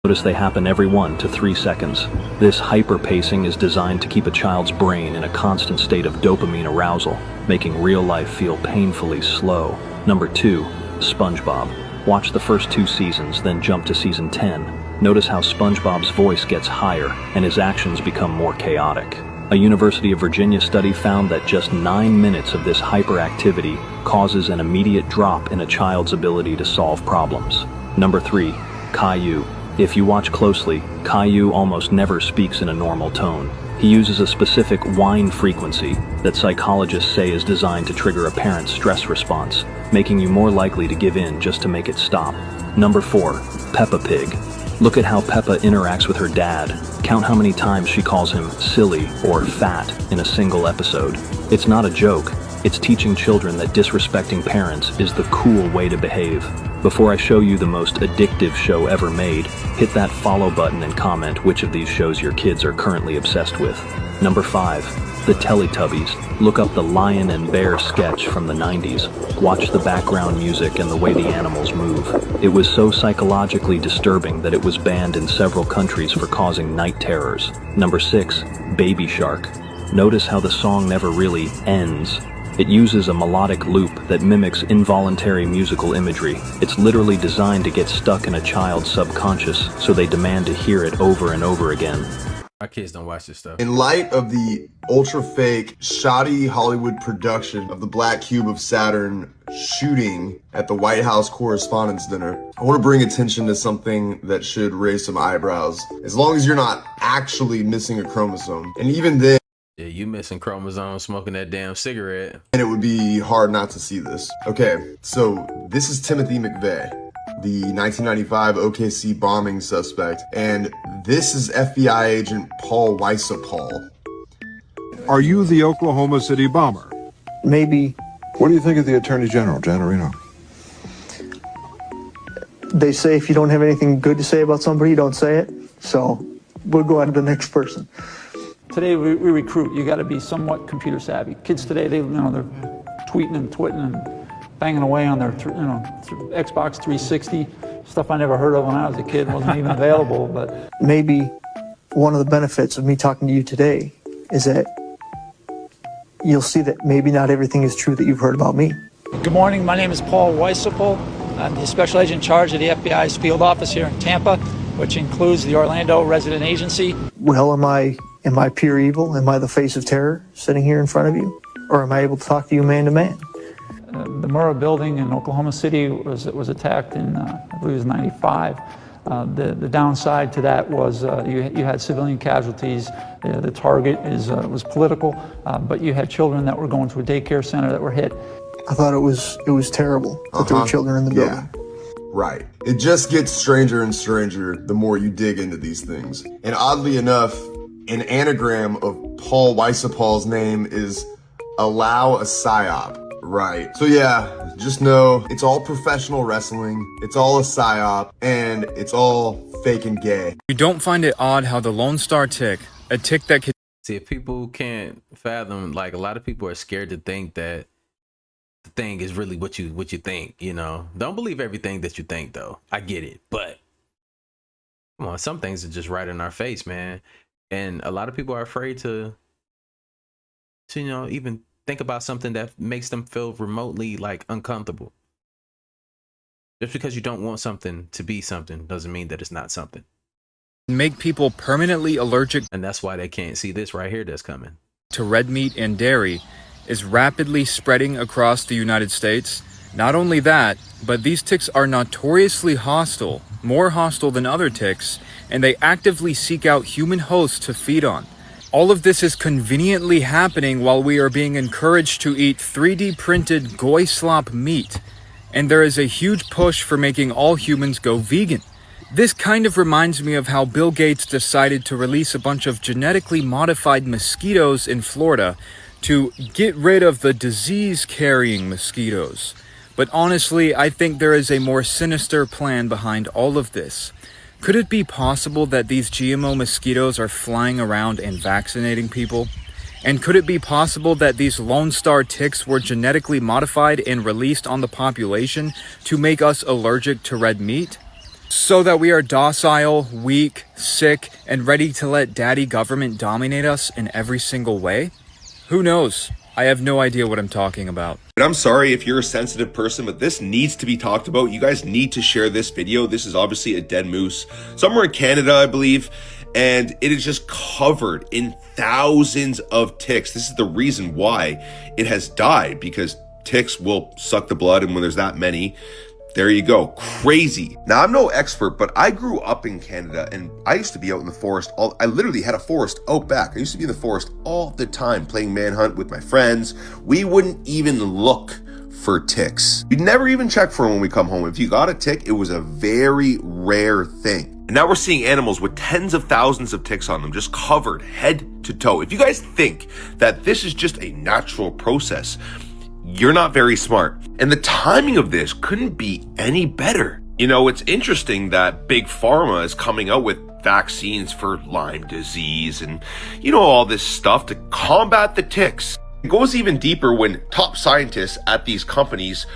Notice they happen every 1 to 3 seconds. This hyper pacing is designed to keep a child's brain in a constant state of dopamine arousal, making real life feel painfully slow. Number 2, SpongeBob. Watch the first 2 seasons, then jump to season 10. Notice how SpongeBob's voice gets higher and his actions become more chaotic. A University of Virginia study found that just 9 minutes of this hyperactivity causes an immediate drop in a child's ability to solve problems. Number 3, Caillou. If you watch closely, Caillou almost never speaks in a normal tone. He uses a specific whine frequency that psychologists say is designed to trigger a parent's stress response, making you more likely to give in just to make it stop. Number 4, Peppa Pig. Look at how Peppa interacts with her dad. Count how many times she calls him silly or fat in a single episode. It's not a joke. It's teaching children that disrespecting parents is the cool way to behave. Before I show you the most addictive show ever made, hit that follow button and comment which of these shows your kids are currently obsessed with. Number 5, the Teletubbies. Look up the Lion and Bear sketch from the 90s. Watch the background music and the way the animals move. It was so psychologically disturbing that it was banned in several countries for causing night terrors. Number 6, Baby Shark. Notice how the song never really ends. It uses a melodic loop that mimics involuntary musical imagery. It's literally designed to get stuck in a child's subconscious, so they demand to hear it over and over again. Our kids don't watch this stuff. In light of the ultra fake, shoddy Hollywood production of the Black Cube of Saturn shooting at the White House Correspondents' Dinner, I want to bring attention to something that should raise some eyebrows. As long as you're not actually missing a chromosome, and even then, yeah, you missing chromosomes smoking that damn cigarette. and it would be hard not to see this. Okay, so this is Timothy McVeigh, the 1995 OKC bombing suspect, and this is FBI agent Paul Weissapal. Are you the Oklahoma City bomber? Maybe. What do you think of the Attorney General, Janorino? They say if you don't have anything good to say about somebody, you don't say it. So we'll go on to the next person. Today we recruit. You got to be somewhat computer savvy. Kids today, they're tweeting and twitting and banging away on their Xbox 360, stuff I never heard of when I was a kid, wasn't even available. But maybe one of the benefits of me talking to you today is that you'll see that maybe not everything is true that you've heard about me. Good morning. My name is Paul Weissapal. I'm the special agent in charge of the FBI's field office here in Tampa, which includes the Orlando resident agency. Well, am I pure evil? Am I the face of terror sitting here in front of you? Or am I able to talk to you man to man? The Murrah building in Oklahoma City was attacked in, I believe it was 95. The downside to that was you had civilian casualties. The target was political, but you had children that were going to a daycare center that were hit. I thought it was terrible that there were children in the building. Right. It just gets stranger and stranger the more you dig into these things. And oddly enough, an anagram of Paul Weissapal's name is allow a psyop. Right. So yeah, just know it's all professional wrestling, it's all a psyop, and it's all fake and gay. You don't find it odd how the Lone Star tick, a tick that could... See, if people can't fathom, like a lot of people are scared to think that the thing is really what you think, you know. Don't believe everything that you think though. I get it, but come on, some things are just right in our face, man. And a lot of people are afraid to you know, even think about something that makes them feel remotely like uncomfortable. Just because you don't want something to be something doesn't mean that it's not something. Make people permanently allergic, and that's why they can't see this right here that's coming, to red meat and dairy is rapidly spreading across the United States. Not only that, but these ticks are notoriously hostile, more hostile than other ticks, and they actively seek out human hosts to feed on. All of this is conveniently happening while we are being encouraged to eat 3D printed goy slop meat, and there is a huge push for making all humans go vegan. This kind of reminds me of how Bill Gates decided to release a bunch of genetically modified mosquitoes in Florida to get rid of the disease-carrying mosquitoes. But honestly, I think there is a more sinister plan behind all of this. Could it be possible that these GMO mosquitoes are flying around and vaccinating people? And could it be possible that these Lone Star ticks were genetically modified and released on the population to make us allergic to red meat? So that we are docile, weak, sick, and ready to let daddy government dominate us in every single way? Who knows? I have no idea what I'm talking about. I'm sorry if you're a sensitive person, but this needs to be talked about. You guys need to share this video. This is obviously a dead moose somewhere in Canada, I believe, and it is just covered in thousands of ticks. This is the reason why it has died, because ticks will suck the blood, and when there's that many, there you go. Crazy. Now, I'm no expert, but I grew up in Canada, and I used to be out in the forest. I literally had a forest out back. I used to be in the forest all the time playing manhunt with my friends. We wouldn't even look for ticks. We'd never even check for them when we come home. If you got a tick, it was a very rare thing. And now we're seeing animals with tens of thousands of ticks on them, just covered head to toe. If you guys think that this is just a natural process, you're not very smart. And the timing of this couldn't be any better. You know, it's interesting that Big Pharma is coming out with vaccines for Lyme disease and, you know, all this stuff to combat the ticks. It goes even deeper when top scientists at these companies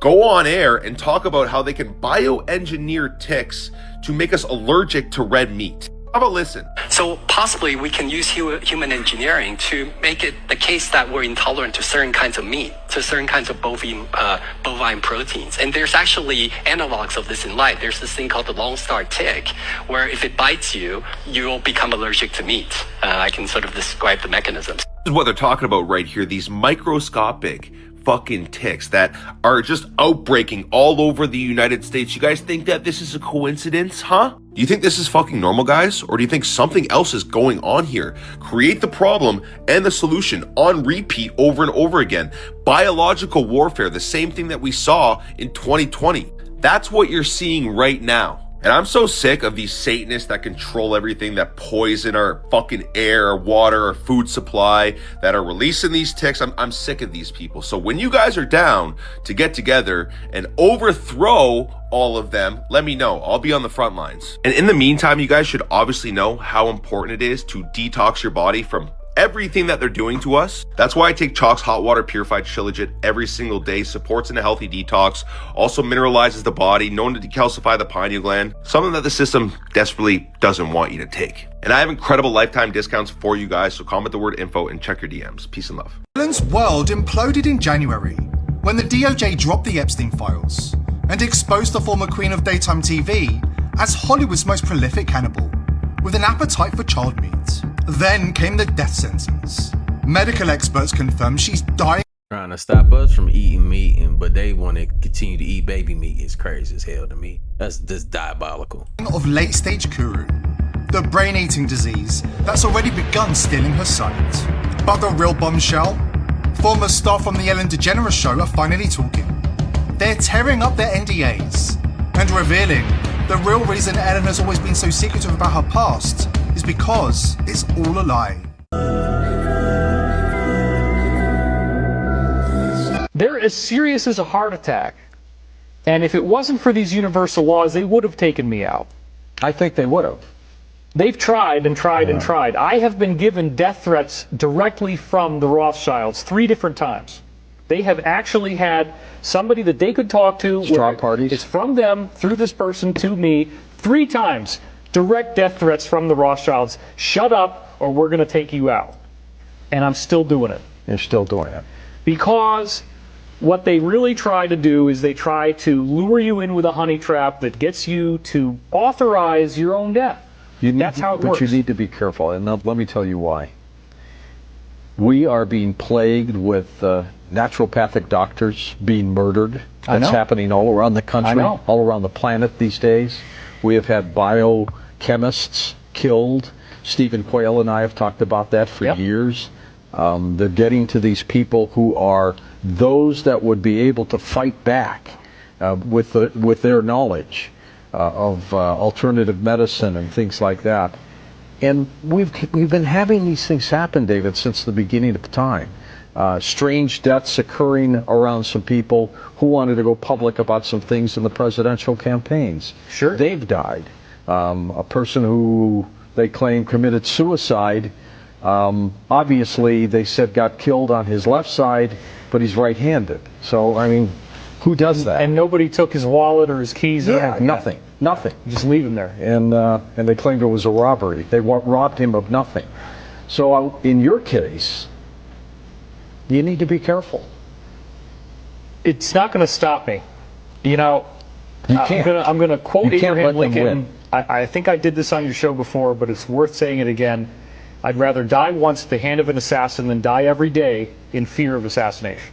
go on air and talk about how they can bioengineer ticks to make us allergic to red meat. How about listen? So possibly we can use human engineering to make it the case that we're intolerant to certain kinds of meat, to certain kinds of bovine proteins. And there's actually analogs of this in life. There's this thing called the Lone Star tick, where if it bites you, you'll become allergic to meat. I can sort of describe the mechanisms. This is what they're talking about right here. These microscopic fucking ticks that are just outbreaking all over the United States. You guys think that this is a coincidence, huh? Do you think this is fucking normal, guys? Or do you think something else is going on here? Create the problem and the solution on repeat over and over again. Biological warfare, the same thing that we saw in 2020. That's what you're seeing right now. And I'm so sick of these Satanists that control everything, that poison our fucking air, our water, our food supply, that are releasing these ticks. I'm sick of these people. So when you guys are down to get together and overthrow all of them, let me know. I'll be on the front lines. And in the meantime, you guys should obviously know how important it is to detox your body from everything that they're doing to us. That's why I take Chalk's hot water purified shilajit every single day. Supports in a healthy detox, also mineralizes the body, known to decalcify the pineal gland, something that the system desperately doesn't want you to take. And I have incredible lifetime discounts for you guys, so comment the word info and check your DMs. Peace and love. Ireland's world imploded in January when the DOJ dropped the Epstein files and exposed the former queen of daytime TV as Hollywood's most prolific cannibal, with an appetite for child meat. Then came the death sentence. Medical experts confirm she's dying. Trying to stop us from eating meat, but they want to continue to eat baby meat. Is crazy as hell to me. That's just diabolical. Of late-stage Kuru, the brain-eating disease that's already begun stealing her sight. But the real bombshell? Former staff from the Ellen DeGeneres show are finally talking. They're tearing up their NDAs and revealing the real reason Ellen has always been so secretive about her past is because it's all a lie. They're as serious as a heart attack. And if it wasn't for these universal laws, they would have taken me out. I think they would have. They've tried and tried and tried. I have been given death threats directly from the Rothschilds 3 different times. They have actually had somebody that they could talk to. Straw parties. It's from them, through this person, to me, 3 times. Direct death threats from the Rothschilds. Shut up or we're going to take you out. And I'm still doing it. You're still doing it. Because what they really try to do is they try to lure you in with a honey trap that gets you to authorize your own death. That's how it works. But you need to be careful, and let me tell you why. We are being plagued with naturopathic doctors being murdered. That's happening all around the country, all around the planet these days. We have had biochemists killed. Stephen Quayle and I have talked about that for years. They're getting to these people who are those that would be able to fight back with their knowledge of alternative medicine and things like that. And we've been having these things happen, David, since the beginning of time. Strange deaths occurring around some people who wanted to go public about some things in the presidential campaigns. Sure. They've died. A person who they claim committed suicide, obviously they said got killed on his left side, but he's right-handed. So, I mean, who does that? And nobody took his wallet or his keys or anything. Nothing. Just leave him there. And they claimed it was a robbery. They robbed him of nothing. So in your case, you need to be careful. It's not going to stop me. You know, you can't. I'm going to quote Abraham Lincoln. Win. I think I did this on your show before, but it's worth saying it again. I'd rather die once at the hand of an assassin than die every day in fear of assassination.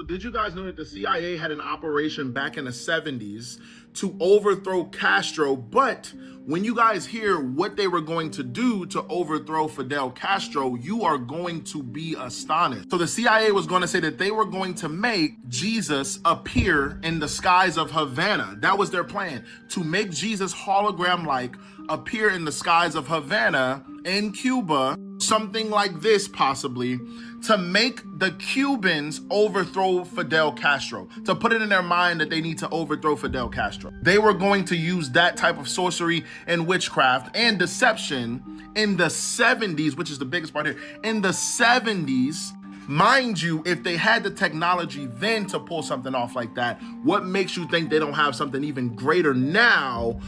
Did you guys know that the CIA had an operation back in the 70s to overthrow Castro? But when you guys hear what they were going to do to overthrow Fidel Castro, you are going to be astonished. So the CIA was going to say that they were going to make Jesus appear in the skies of Havana. That was their plan, to make Jesus hologram-like appear in the skies of Havana in Cuba, something like this possibly, to make the Cubans overthrow Fidel Castro, to put it in their mind that they need to overthrow Fidel Castro. They were going to use that type of sorcery and witchcraft and deception in the 70s, which is the biggest part here. In the 70s, mind you, if they had the technology then to pull something off like that, what makes you think they don't have something even greater now,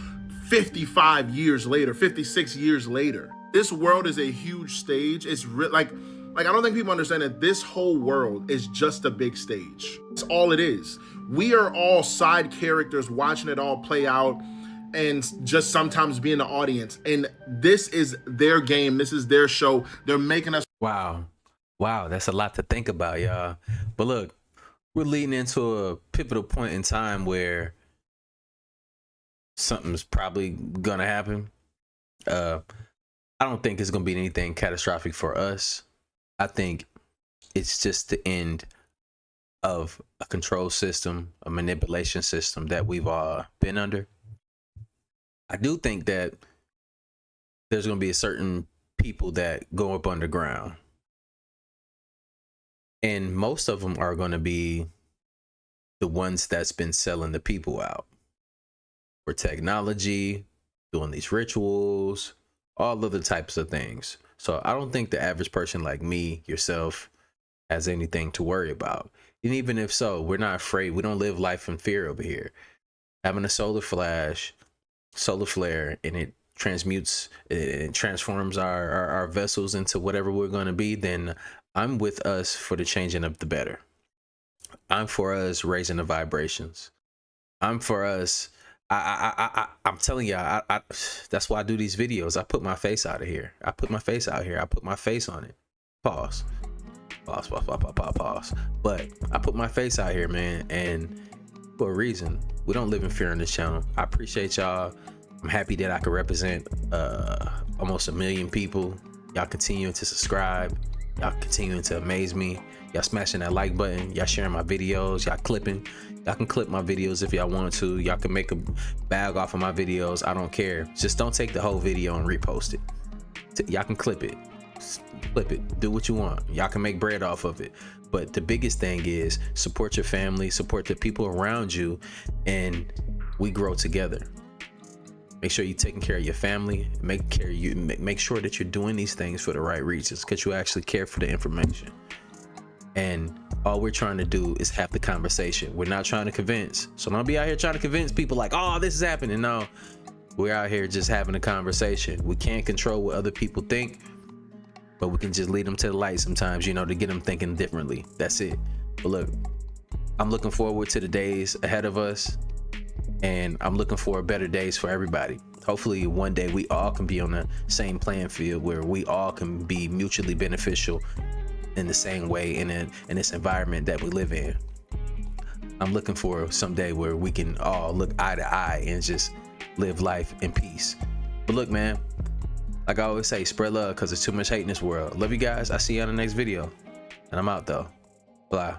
55 years later, 56 years later? This world is a huge stage. It's like I don't think people understand that this whole world is just a big stage. That's all it is. We are all side characters watching it all play out and just sometimes being the audience. And this is their game. This is their show. They're making us. Wow. That's a lot to think about, y'all. But look, we're leading into a pivotal point in time where something's probably gonna happen. I don't think it's gonna be anything catastrophic for us. I think it's just the end of a control system, a manipulation system that we've all been under. I do think that there's going to be a certain people that go up underground. And most of them are going to be the ones that's been selling the people out for technology, doing these rituals, all other types of things. So I don't think the average person like me, yourself, has anything to worry about. And even if so, we're not afraid. We don't live life in fear over here. Having a solar flash, solar flare, and it transforms our vessels into whatever we're going to be, then I'm with us for the changing of the better. I'm for us raising the vibrations. I'm for us. I'm telling you, that's why I do these videos. I put my face out of here. I put my face out here. I put my face on it. Pause. But I put my face out here, man, and for a reason. We don't live in fear on this channel. I appreciate y'all. I'm happy that I could represent almost 1 million people. Y'all continuing to subscribe. Y'all continuing to amaze me. Y'all smashing that like button. Y'all sharing my videos. Y'all clipping. Y'all can clip my videos if y'all want to. Y'all can make a bag off of my videos. I don't care. Just don't take the whole video and repost it. Y'all can clip it. Flip it. Do what you want. Y'all can make bread off of it. But the biggest thing is support your family, support the people around you, and we grow together. Make sure you're taking care of your family. Make sure that you're doing these things for the right reasons, because you actually care for the information. And all we're trying to do is have the conversation. We're not trying to convince. So don't be out here trying to convince people like, oh, this is happening. No, we're out here just having a conversation. We can't control what other people think. but we can just lead them to the light sometimes, you know, to get them thinking differently. That's it. But look, I'm looking forward to the days ahead of us, and I'm looking for better days for everybody. Hopefully one day we all can be on the same playing field where we all can be mutually beneficial in the same way in this environment that we live in. I'm looking for someday where we can all look eye to eye and just live life in peace. But look, man, like I always say, spread love, because there's too much hate in this world. Love you guys. I'll see you on the next video. And I'm out though. Bye.